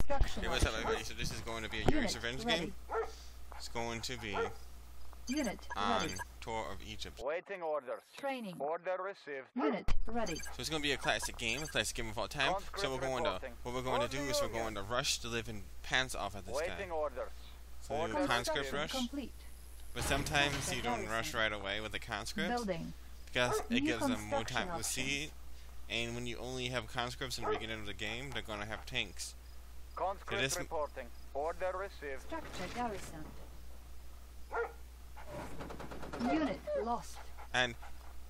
Construction. Hey, what's up, everybody? So this is going to be a Yuris revenge game. It's going to be on Tour of Egypt. Waiting orders. Training. Order received. Unit ready. So it's going to be a classic game of all time. So what we're going to do is we're going to rush the living pants off of this guy. Waiting orders. So do a conscript rush. Complete. But sometimes you don't rush right away with the conscripts Building. because it New gives them more construction time to see. And when you only have conscripts in the beginning of the game, they're going to have tanks. Conscript reporting. Order received. Structure garrison. Unit lost. And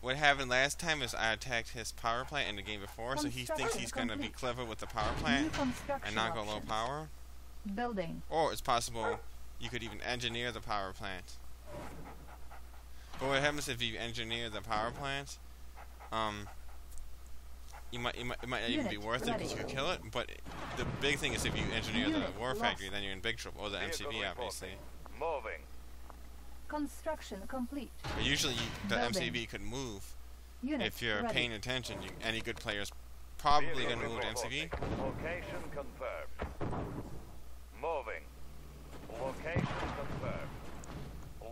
what happened last time is I attacked his power plant in the game before, so he thinks he's going to be clever with the power plant and not go low power. Building. Or it's possible you could even engineer the power plant. But what happens if you engineer the power plant? It might not even be worth it because you could kill it. But the big thing is if you engineer the war factory, then you're in big trouble. Or the MCV, obviously. Moving. Construction complete. But usually the MCV could move. Unit if you're ready. paying attention. Any good player's probably going to move the MCV. Location confirmed. Moving. Location confirmed.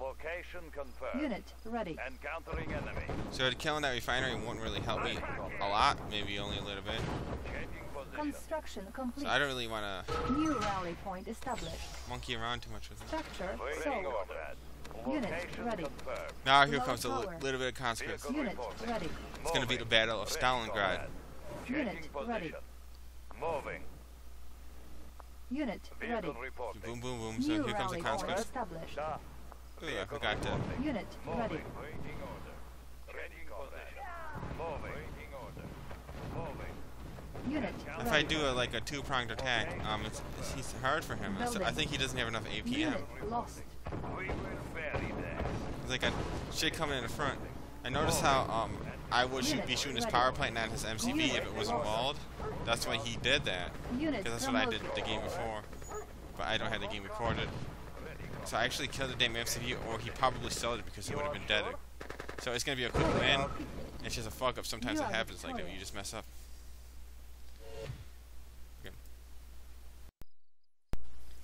Location confirmed. Unit ready. Encountering enemy. So killing that refinery won't really help me a lot. Maybe only a little bit. Changing position. Construction complete. So I don't really want to New rally point established. monkey around too much with it. Structure Waiting sold. order. Unit Location ready. confirmed. Now here Low comes a power. little bit of conscripts. Unit ready. It's going to be the Battle of Stalingrad. Unit Changing ready. position. Moving. Unit ready. Vehicle reporting. Boom, boom, boom. So New here comes the rally point conscripts. established. Da. Ooh, I forgot to. Unit ready. Moving. Waiting order. Changing position. Moving. Waiting order. Moving. Unit If I ready. do a two-pronged attack, he's hard for him. So I think he doesn't have enough APM. Unit lost. We will bury that. There's like a shit coming in the front. I noticed how I would be shooting his power plant, not his MCV, if it wasn't walled. That's why he did that. Unit Because that's what I did promoted. the game before. But I don't have the game recorded. So I actually killed the damn MCV, or he probably sold it because he would have been dead. So it's going to be a quick win. It's just a fuck up. Sometimes it happens like that. You just mess up. Okay.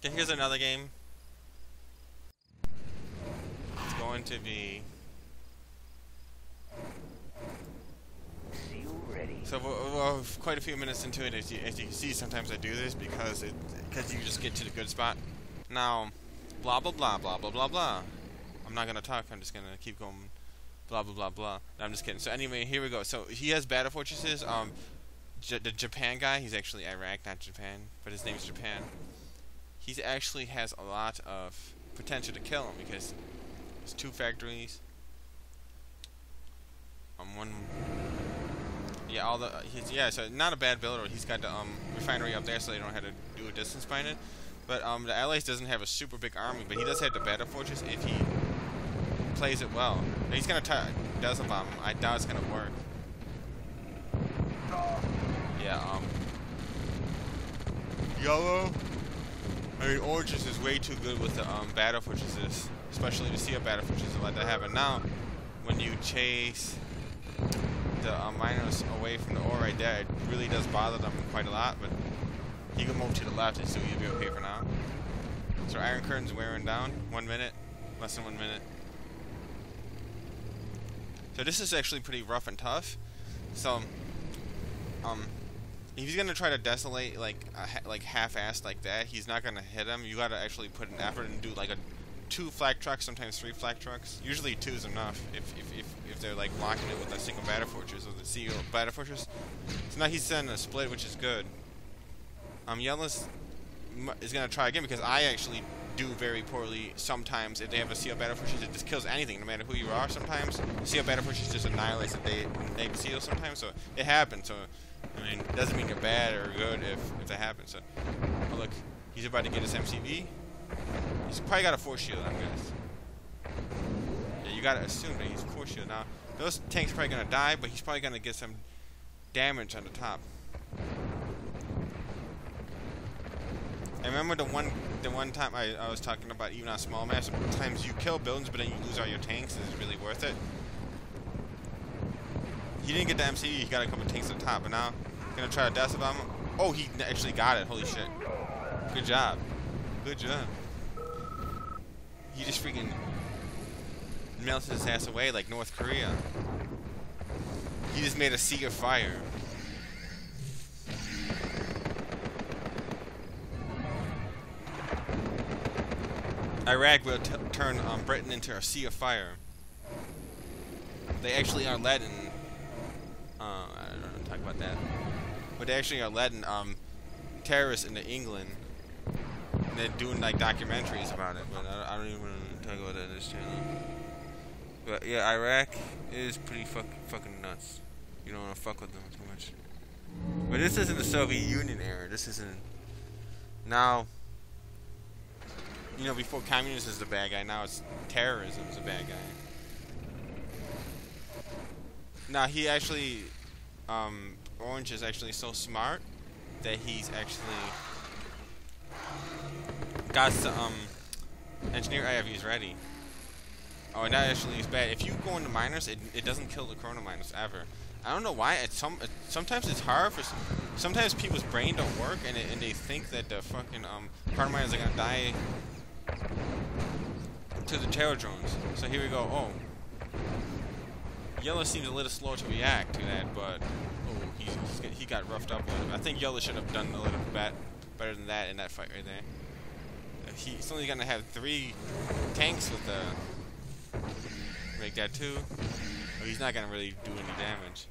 Okay, here's another game. It's going to be... So we're quite a few minutes into it. As you can see, sometimes I do this because you just get to the good spot. Now, blah blah blah blah blah blah blah. I'm not gonna talk. I'm just gonna keep going. Blah blah blah blah. No, I'm just kidding. So anyway, here we go. So he has battle fortresses. The Japan guy. He's actually Iraq, not Japan, but his name's Japan. He actually has a lot of potential to kill him because there's two factories. One. Yeah, so not a bad builder. He's got the refinery up there, so they don't have to do a distance behind it. But the Allies doesn't have a super big army, but he does have the battle fortress if he plays it well. Now, he's gonna try does a bomb. I doubt it's gonna work. Yeah, yellow. I mean, oranges is way too good with the battle fortresses, especially the seal battle fortresses like that happen. Now, when you chase the miners away from the ore right there, it really does bother them quite a lot, but he can move to the left and so you'll be okay for now. So Iron Curtain's wearing down. 1 minute. Less than 1 minute. So this is actually pretty rough and tough. So, if he's gonna try to desolate like half-assed like that, he's not gonna hit him. You gotta actually put an effort and do like 2 flak trucks, sometimes 3 flak trucks. Usually 2 is enough if they're like blocking it with a single battle fortress or the seal battle fortress. So now he's sending a split, which is good. Yellow's is gonna try again because I actually do very poorly sometimes. If they have a seal battle fortress, it just kills anything, no matter who you are. Sometimes seal battle fortress just annihilates the they seal sometimes. So it happens. So I mean, it doesn't mean you're bad or good if that happens. So oh, look, he's about to get his MCV. He's probably got a force shield, I guess. Yeah, you gotta assume that he's force shield. Now, those tanks are probably gonna die, but he's probably gonna get some damage on the top. I remember the one time I was talking about, even on small maps, sometimes you kill buildings, but then you lose all your tanks. Is it really worth it? He didn't get the MCV. He got a couple tanks at the top, but now gonna try to death bomb him. Oh, he actually got it. Holy shit! Good job. Good job. He just freaking melted his ass away like North Korea. He just made a sea of fire. Iraq will turn Britain into a sea of fire. They actually are letting, I don't know, talk about that. But they actually are letting terrorists into England. And they're doing like documentaries about it. But I don't even want to talk about that in this channel. But yeah, Iraq is pretty fucking nuts. You don't want to fuck with them too much. But this isn't the Soviet Union era. This isn't now. You know, before communism is the bad guy, now it's terrorism is the bad guy. Now he actually, Orange is actually so smart that he's actually got some engineer IFVs ready. Oh, and that actually is bad. If you go into miners, it doesn't kill the corona miners ever. I don't know why. Sometimes it's hard for. Sometimes people's brain don't work, and they think that the fucking corona miners are gonna die to the terror drones. So here we go. Oh, Yellow seems a little slow to react to that, but oh, he got roughed up a little bit. I think Yellow should have done a little bit better than that in that fight right there. He's only gonna have 3 tanks with the make that 2. Oh, he's not gonna really do any damage.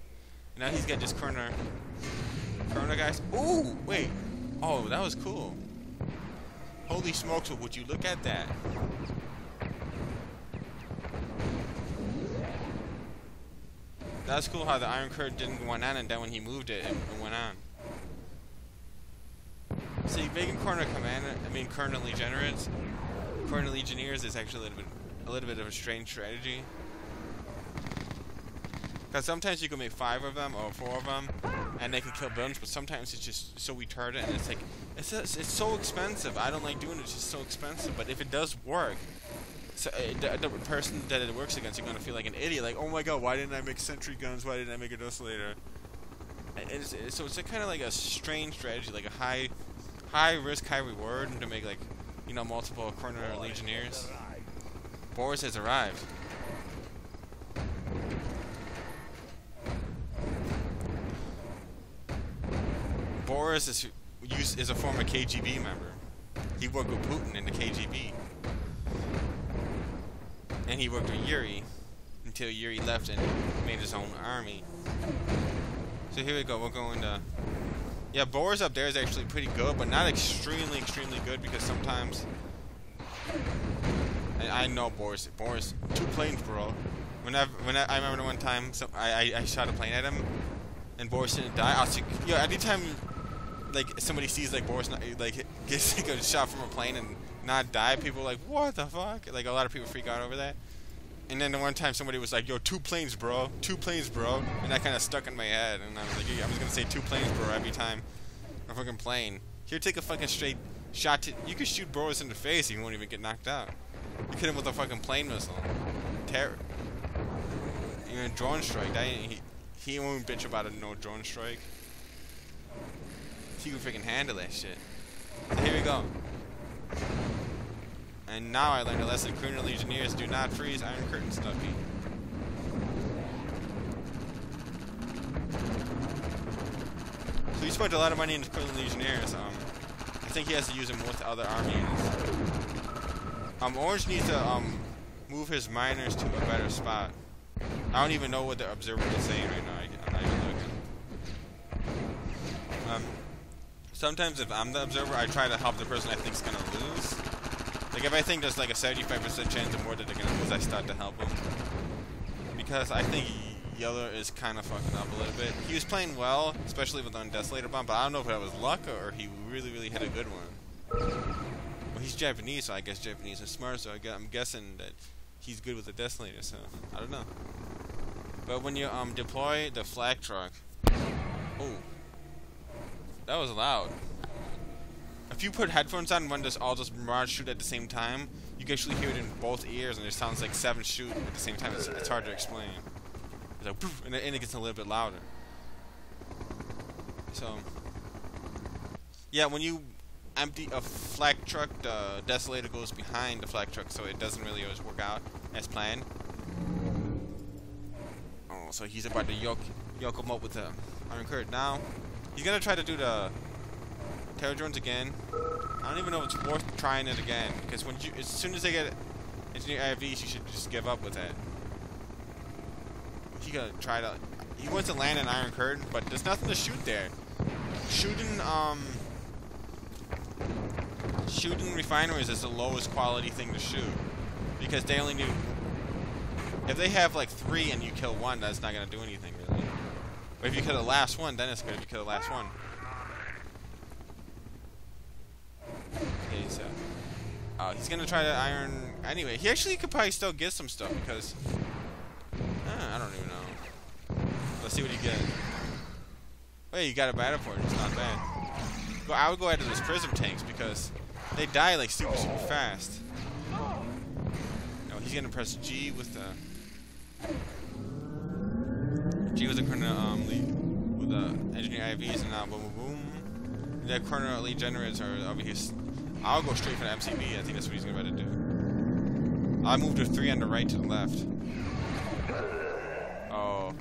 And now he's got just corner guys. Ooh, wait. Oh, that was cool. Holy smokes, would you look at that? That's cool how the Iron Curtain didn't go on, and then when he moved it, it went on. See, making corner legionnaires is actually a little bit of a strange strategy. Because sometimes you can make 5 of them or 4 of them, and they can kill buildings, but sometimes it's just so retarded, and it's like, it's so expensive. I don't like doing it, it's just so expensive. But if it does work, so the person that it works against, you're going to feel like an idiot. Like, oh my god, why didn't I make sentry guns? Why didn't I make a desolator? So it's kind of like a strange strategy, like a high risk, high reward to make, like, you know, multiple corner legionnaires. Boris has arrived. Boris is a former KGB member. He worked with Putin in the KGB. And he worked with Yuri until Yuri left and made his own army. So here we go, we're going to... Yeah, Boris up there is actually pretty good, but not extremely good, because sometimes... I know Boris, 2 planes, bro. I remember one time, I shot a plane at him, and Boris didn't die. I was like, yo, anytime like somebody sees like Boris like gets like a shot from a plane and not die, people are like, what the fuck? Like a lot of people freak out over that. And then the one time somebody was like, yo, 2 planes, bro, 2 planes, bro, and that kind of stuck in my head, and I was like, yeah, I'm just gonna say 2 planes, bro, every time a fucking plane. Here, take a fucking straight shot to. You could shoot Boris in the face, he won't even get knocked out. You hit him with a fucking plane missile. Terror. Even drone strike. He won't bitch about a no drone strike. He can freaking handle that shit. So here we go. And now I learned a lesson. Criminal Legionnaires do not freeze Iron Curtain Stuffy. So he spent a lot of money into Criminal Legionnaires. I think he has to use them with other army units. Orange needs to move his miners to a better spot. I don't even know what the observer is saying right now. I'm not even looking. Sometimes if I'm the observer, I try to help the person I think is gonna lose. Like if I think there's like a 75% chance or more that they're gonna lose, I start to help them. Because I think Yellow is kind of fucking up a little bit. He was playing well, especially with on Desolator Bomb, but I don't know if that was luck or he really hit a good one. Well, he's Japanese, so I guess Japanese are smart, so I'm guessing that he's good with the Desolator, so I don't know. But when you deploy the flag truck, oh, that was loud. If you put headphones on and when all those mirage shoot at the same time, you can actually hear it in both ears, and it sounds like 7 shoot at the same time. It's hard to explain. It's like poof, and it gets a little bit louder. So yeah, when you empty a flak truck, the Desolator goes behind the flak truck, so it doesn't really always work out as planned. Oh, so he's about to yoke him up with the Iron Curtain. Now, he's gonna try to do the Terror Drones again. I don't even know if it's worth trying it again, because as soon as they get Engineer IVs, you should just give up with it. He wants to land an Iron Curtain, but there's nothing to shoot there. Shooting refineries is the lowest quality thing to shoot, because they only do. If they have like 3 and you kill 1, that's not gonna do anything really. But if you kill the last one, then it's good if you kill the last one. Okay, so he's gonna try to iron. Anyway, he actually could probably still get some stuff because I don't even know. Let's see what he gets. Wait, you got a battle for it. It's not bad. But I would go ahead to those prism tanks because they die like super fast. No, he's gonna press G with the with the engineer IVs, and now boom boom boom. The corner lead generators are over here. I'll go straight for the MCB. I think that's what he's about to do. I'll move to 3 on the right to the left. Oh,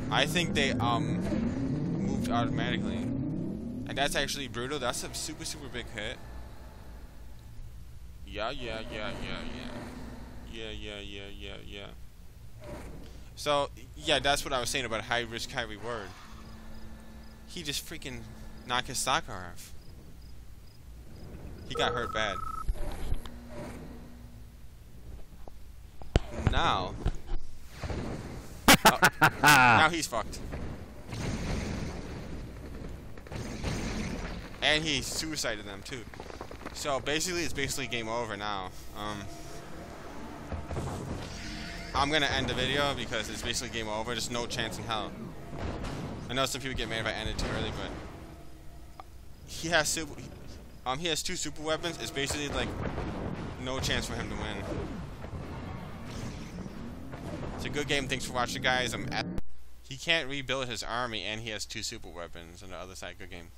I think they moved automatically, and that's actually brutal. That's a super big hit. Yeah. So yeah, that's what I was saying about high risk, high reward. He just freaking knocked his sock off. He got hurt bad. Now, now he's fucked. And he suicided them too. So basically, it's game over now. I'm gonna end the video because it's basically game over. There's no chance in hell. I know some people get mad if I end it too early, but he has 2 super weapons. It's basically like no chance for him to win. It's a good game. Thanks for watching, guys. He can't rebuild his army, and he has 2 super weapons on the other side. Good game.